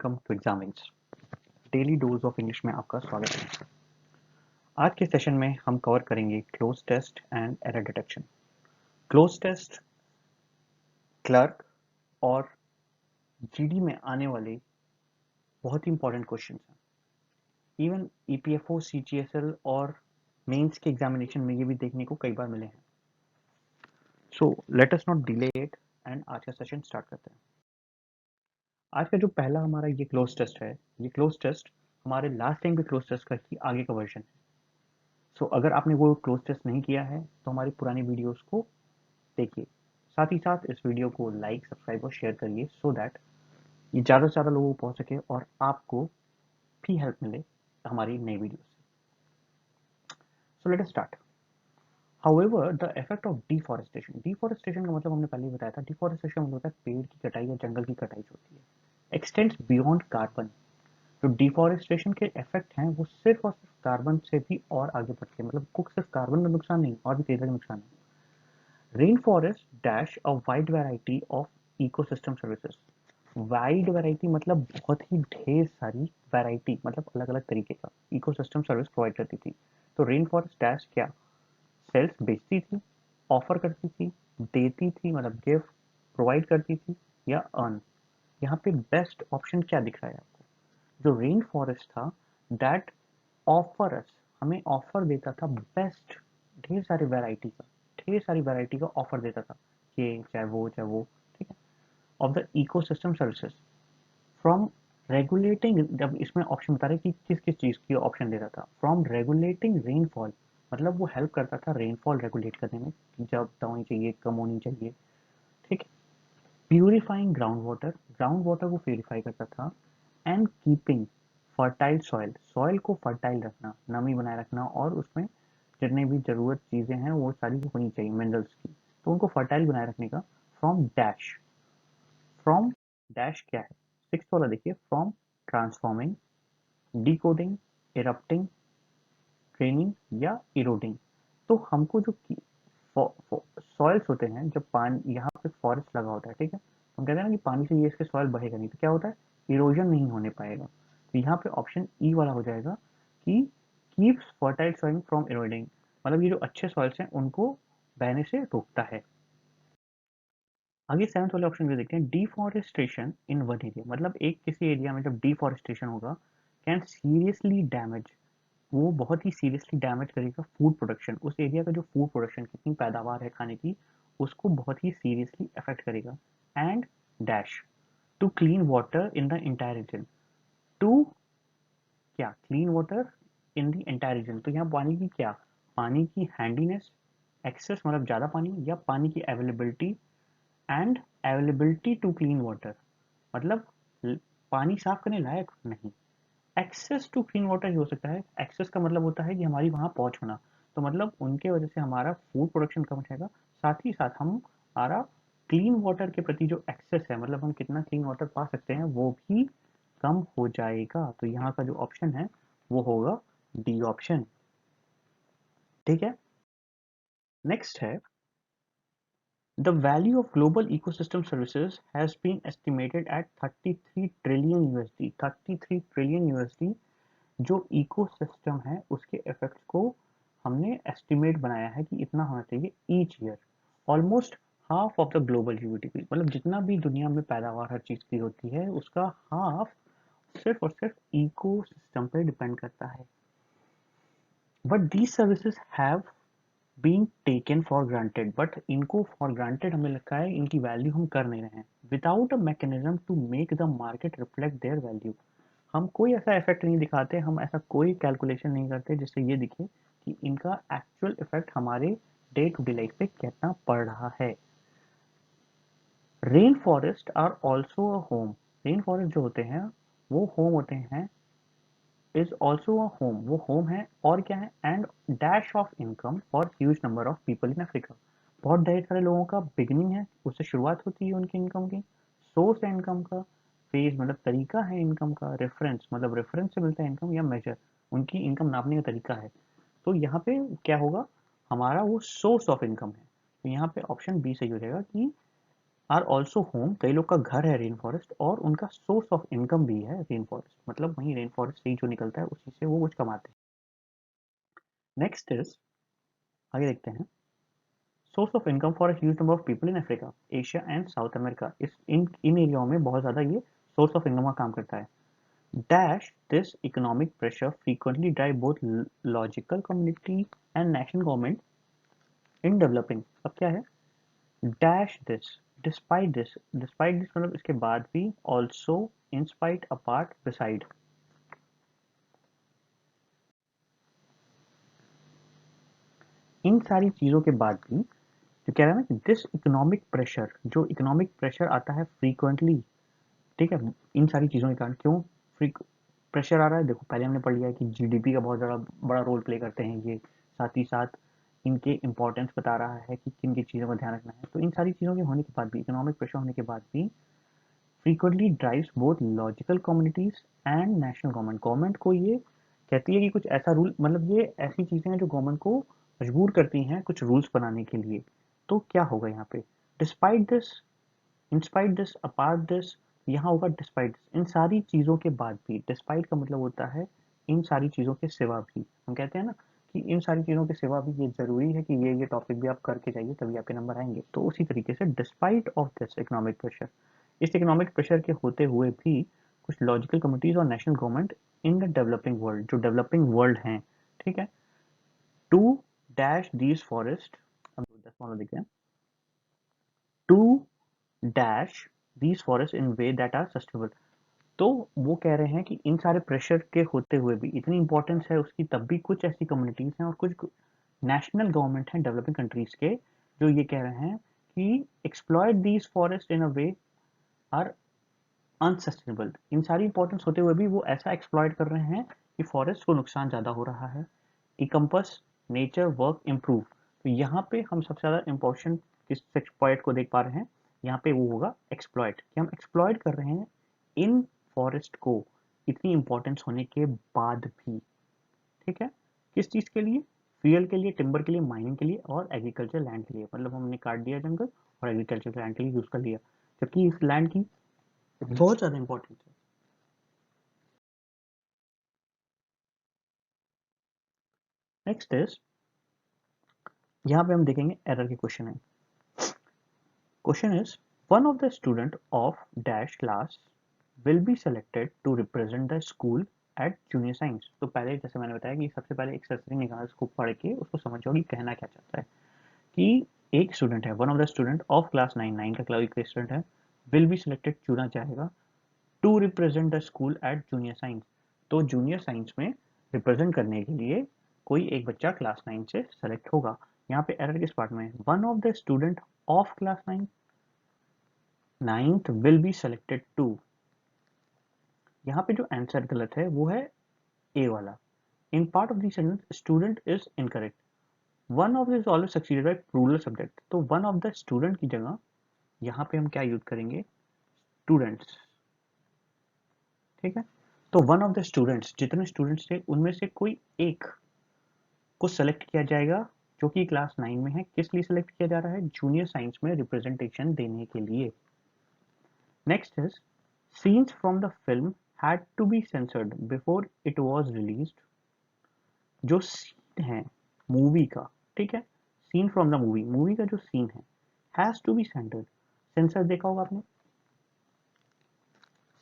Welcome to एग्जामिंग्स daily dose of English में आपका स्वागत है। आज के सेशन में हम कवर करेंगे cloze test and error detection. Cloze test clerk और जीडी में आने वाले बहुत ही इंपॉर्टेंट क्वेश्चन हैं। इवन ईपीएफओ, सीजीएसएल और मेंस के एग्जामिनेशन में ये भी देखने को कई बार मिले हैं। So let us not delay it and आज का सेशन स्टार्ट करते हैं। आज का जो पहला हमारा ये क्लोज टेस्ट है, ये क्लोज टेस्ट हमारे लास्ट टाइम के क्लोज टेस्ट का ही आगे का वर्जन है। सो अगर आपने वो क्लोज टेस्ट नहीं किया है तो हमारी पुरानी वीडियोस को देखिए। साथ ही साथ इस वीडियो को लाइक, सब्सक्राइब और शेयर करिए सो दैट ये ज़्यादा से ज़्यादा लोगों को पहुंच सके और आपको भी हेल्प मिले हमारी नई वीडियो से। So let us start. However the effect of deforestation का मतलब हमने पहले ही बताया था। डिफॉरेस्टेशन मतलब होता है पेड़ की कटाई या जंगल की कटाई जो होती है, एक्सटेंड्स बियॉन्ड कार्बन। जो डिफॉरेस्टेशन के इफेक्ट हैं वो सिर्फ और सिर्फ कार्बन से भी और आगे बढ़ते हैं। मतलब कुछ सिर्फ कार्बन का नुकसान नहीं, और भी कई तरह के नुकसान है। Rain forest dash a wide variety of ecosystem services. Wide variety मतलब बहुत ही ढेर सारी वैरायटी, मतलब अलग अलग तरीके का इकोसिस्टम सर्विस प्रोवाइड करती थी। तो रेन फॉरेस्ट डैश क्या सेल्स बेचती थी, ऑफर करती थी, देती थी मतलब गिफ्ट प्रोवाइड करती थी या अर्न। यहाँ पे बेस्ट ऑप्शन क्या दिख रहा है आपको? जो रेन फॉरेस्ट था दैट ऑफर अस, हमें ऑफर देता था बेस्ट, ढेर सारी वैरायटी का ऑफर देता था, ये चाहे वो, ठीक है, of the ecosystem services from regulating. जब इसमें ऑप्शन बता रहे कि किस किस चीज़ की ऑप्शन देता था, फ्रॉम रेगुलेटिंग रेनफॉल, मतलब वो हेल्प करता था रेनफॉल रेगुलेट करने में, जब ज़्यादा होनी चाहिए, कम होनी चाहिए, ठीक है। प्यूरिफाइंग ग्राउंड वाटर को प्यूरिफाई करता था। एंड कीपिंग फर्टाइल सॉइल को फर्टाइल रखना, नमी बनाए रखना, और उसमें जितने भी ज़रूरत चीज़ें हैं वो सारी होनी चाहिए मिनरल्स की, तो उनको फर्टाइल बनाए रखने का। फ्रॉम डैश क्या है? सिक्स वाला देखिए, from transforming, decoding, erupting, training या इरोडिंग। तो हमको जो सॉइल्स होते हैं, जब पानी यहाँ पे फॉरेस्ट लगा होता है, ठीक है, हम कहते हैं ना कि पानी से ये इसके सॉइल बढ़ेगा नहीं, तो क्या होता है, इरोजन नहीं होने पाएगा। तो यहाँ पे ऑप्शन ई वाला हो जाएगा कि keeps fertile soil from eroding, मतलब ये जो अच्छे सॉइल्स हैं उनको बहने से रोकता है। आगे सेवंथ वाले ऑप्शन में देखते हैं, डिफॉरेस्टेशन इन वन एरिया, मतलब एक किसी एरिया में जब डिफॉरेस्टेशन होगा कैन सीरियसली डैमेज, वो बहुत ही सीरियसली डैमेज करेगा फूड प्रोडक्शन, उस एरिया का जो फूड प्रोडक्शन, कितनी पैदावार है खाने की, उसको बहुत ही सीरियसली अफेक्ट करेगा। And dash to clean water in the entire region, to क्या clean water in the entire region, तो यहाँ पानी की क्या, पानी की हैंडीनेस, एक्सेस मतलब ज़्यादा पानी, या पानी की availability, and availability to clean water, मतलब पानी साफ करने लायक नहीं। एक्सेस टू क्लीन वाटर ही हो सकता है, एक्सेस का मतलब होता है कि हमारी वहाँ पहुँच होना, तो मतलब उनके वजह से हमारा फूड प्रोडक्शन कम हो जाएगा, साथ ही साथ हम हमारा क्लीन वाटर के प्रति जो एक्सेस है, मतलब हम कितना क्लीन वाटर पा सकते हैं वो भी कम हो जाएगा। तो यहाँ का जो ऑप्शन है वो होगा डी ऑप्शन, ठीक है। नेक्स्ट है, the value of global ecosystem services has been estimated at 33 trillion USD. 33 trillion USD जो इकोसिस्टम है उसके इफेक्ट्स को हमने एस्टिमेट बनाया है कि इतना होना चाहिए each year. Almost half of the global GDP, मतलब जितना भी दुनिया में पैदावार हर चीज़ की होती है उसका हाफ सिर्फ और सिर्फ इकोसिस्टम पे डिपेंड करता है। But these services have been taken for granted, but इनको फॉर ग्रांटेड हमें लगता है, इनकी वैल्यू हम कर नहीं रहे हैं। Without a mechanism to make the market reflect their value, हम कोई ऐसा इफेक्ट नहीं दिखाते, हम ऐसा कोई कैलकुलेशन नहीं करते जिससे ये दिखे कि इनका एक्चुअल इफेक्ट हमारे डे टू डे लाइफ पे कितना पड़ रहा है। Rain forest are also a home, rain forest जो होते हैं वो होम होते हैं, इज ऑल्सो अ होम, वो होम है और क्या है, and dash of income for huge number of people in Africa, बहुत ढेर सारे लोगों का बिगिनिंग है, उससे शुरुआत होती है उनकी इनकम की। सोर्स है इनकम का, फेज मतलब तरीका है इनकम का, रेफरेंस मतलब रेफरेंस से मिलता है इनकम, या मेजर उनकी इनकम नापने का तरीका है। तो यहाँ पे क्या होगा, हमारा वो सोर्स ऑफ इनकम है, तो यहाँ पे ऑप्शन बी सही हो जाएगा कि आर ऑल्सो होम, कई लोग का घर है रेन फॉरेस्ट, और उनका सोर्स ऑफ इनकम भी है रेन फॉरेस्ट, मतलब वहीं रेन फॉरेस्ट से ही जो निकलता है उसी से वो कुछ कमाते हैं। नेक्स्ट इज, आगे देखते हैं, source of income for huge number of people in Africa, Asia and south America, इस इन एरियाओं में बहुत ज़्यादा ये सोर्स ऑफ इनकम का काम करता है। Dash this economic pressure frequently drive both logical community and national government in developing. अब क्या है, डैश दिस, डिस्पाइट दिस मतलब इसके बाद भी, also, in spite, apart, beside, इन सारी चीज़ों के बाद भी जो कह रहा है ना कि दिस इकोनॉमिक प्रेशर, जो इकोनॉमिक प्रेशर आता है फ्रीक्वेंटली, ठीक है, इन सारी चीज़ों के कारण क्यों प्रेशर आ रहा है, देखो पहले हमने पढ़ लिया है कि जीडीपी का बहुत ज़्यादा बड़ा रोल प्ले करते हैं ये, साथ ही साथ इनके इंपॉर्टेंस बता रहा है कि किन किन चीज़ों का ध्यान रखना है। तो इन सारी चीज़ों के होने के बाद भी, इकोनॉमिक प्रेशर होने के बाद भी, frequently drives both logical communities and national government, government को ये कहती है कि कुछ ऐसा रूल, मतलब ये ऐसी चीज़ें हैं जो गवर्नमेंट को मजबूर करती हैं कुछ रूल्स बनाने के लिए। तो क्या होगा यहाँ पे, despite this, in spite this, apart this, यहाँ होगा डिस्पाइट दिस, इन सारी चीज़ों के बाद भी, डिस्पाइट का मतलब होता है इन सारी चीज़ों के सिवा भी, हम कहते हैं ना कि इन सारी चीज़ों के सिवा भी ये ज़रूरी है कि ये टॉपिक भी आप करके जाइए तभी आपके नंबर आएंगे। तो उसी तरीके से despite of this economic pressure, इस इकोनॉमिक प्रेशर के होते हुए भी कुछ लॉजिकल कमिटीज और national government in the developing world, जो डेवलपिंग वर्ल्ड हैं, ठीक है, टू डैश दीज फॉरेस्ट, अब 10 देखते हैं, to dash these forest in way that are sustainable. तो वो कह रहे हैं कि इन सारे प्रेशर के होते हुए भी, इतनी इंपॉर्टेंस है उसकी, तब भी कुछ ऐसी कम्युनिटीज हैं और कुछ नेशनल गवर्नमेंट हैं डेवलपिंग कंट्रीज के, जो ये कह रहे हैं कि exploit these forest in a way are unsustainable, इन सारी इंपॉर्टेंस होते हुए भी वो ऐसा एक्सप्लॉयट कर रहे हैं कि फॉरेस्ट को नुकसान ज़्यादा हो रहा है। इकम्पस नेचर वर्क इम्प्रूव, तो यहाँ पे हम सबसे ज़्यादा इम्पोर्टेंट किस एक्सप्लॉयट को देख पा रहे हैं, यहाँ पे वो होगा एक्सप्लॉयट, कि हम एक्सप्लॉयट कर रहे हैं इन फॉरेस्ट को इतनी इंपॉर्टेंस होने के बाद भी, ठीक है, किस चीज़ के लिए, फ्यूल के लिए, टिम्बर के लिए, माइनिंग के लिए और एग्रीकल्चर लैंड के लिए, मतलब हमने काट दिया जंगल और एग्रीकल्चर लैंड के लिए यूज़ कर लिया, जबकि इस लैंड की बहुत ज़्यादा इंपॉर्टेंस है। नेक्स्ट इज, यहाँ पे हम देखेंगे एरर के क्वेश्चन है। Question is, one of the student of dash class will be selected to represent the school at junior science. तो पहले जैसे मैंने बताया कि सबसे पहले एक सरसरी निकाल उसको पढ़ के उसको समझो कि कहना क्या चाहता है, कि एक स्टूडेंट है, one of the student of class 9, 9 का क्लास का स्टूडेंट है, विल बी सिलेक्टेड चुना जाएगा, to represent the school at junior science, तो जूनियर साइंस में रिप्रेजेंट करने के लिए कोई एक बच्चा क्लास 9 से सेलेक्ट होगा। यहाँ पे एरर किस पार्ट में है, one of the student of class 9, ninth will be selected to, यहाँ पे जो आंसर गलत है वो है ए वाला, in part of the sentence student is incorrect, one of this always succeeded by plural subject, तो वन ऑफ द स्टूडेंट की जगह यहाँ पे हम क्या यूज करेंगे, स्टूडेंट्स, ठीक है, तो वन ऑफ द स्टूडेंट्स, जितने स्टूडेंट्स थे उनमें से कोई एक को सेलेक्ट किया जाएगा जो कि क्लास 9 में है, किस लिए सेलेक्ट किया जा रहा है, जूनियर साइंस में रिप्रेजेंटेशन देने के लिए। Next is, scenes from the film had to be censored before it was released, जो सीन है मूवी का, ठीक है, scene from the movie, movie का जो सीन है, has to be censored, censor देखा होगा आपने,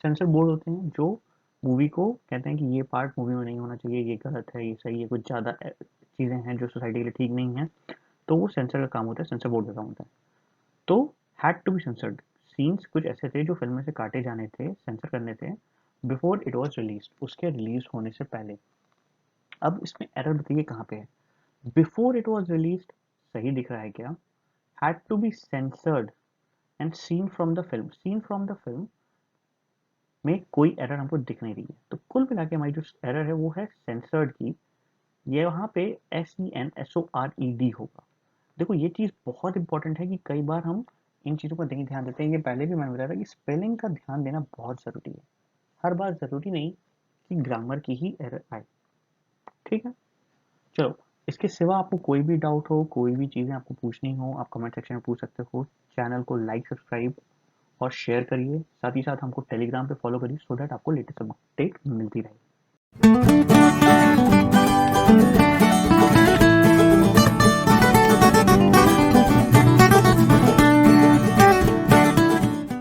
सेंसर बोर्ड होते हैं जो मूवी को कहते हैं कि ये पार्ट मूवी में नहीं होना चाहिए, ये गलत है, ये सही है, कुछ ज़्यादा चीज़ें हैं जो सोसाइटी के लिए ठीक नहीं है, तो वो सेंसर का काम होता है, सेंसर बोर्ड का काम होता है। तो had to be censored, scenes कुछ ऐसे थे जो फिल्म में से काटे जाने थे, सेंसर करने थे, बिफोर इट वॉज रिलीज, उसके रिलीज होने से पहले। अब इसमें एरर बताइए कहाँ पे है, बिफोर इट वॉज रिलीज सही दिख रहा है क्या, had to be censored and scene from the film, scene from the film में कोई एरर हमको दिख नहीं रही है, तो कुल मिला के हमारी जो एरर है वो है सेंसर्ड की, ये वहाँ पे SENSORED होगा। देखो ये चीज़ बहुत इंपॉर्टेंट है कि कई बार हम इन चीज़ों पर नहीं ध्यान देते हैं, ये पहले भी मैंने बताया था कि स्पेलिंग का ध्यान देना बहुत ज़रूरी है, हर बार ज़रूरी नहीं कि ग्रामर की ही एरर आए, ठीक है। चलो इसके सिवा आपको कोई भी डाउट हो, कोई भी चीज़ें आपको पूछनी हो, आप कमेंट सेक्शन में पूछ सकते हो। चैनल को लाइक, सब्सक्राइब और शेयर करिए। साथ ही साथ हमको टेलीग्राम पे फॉलो करिए, सो दैट आपको लेटेस्ट अपडेट मिलती रहे।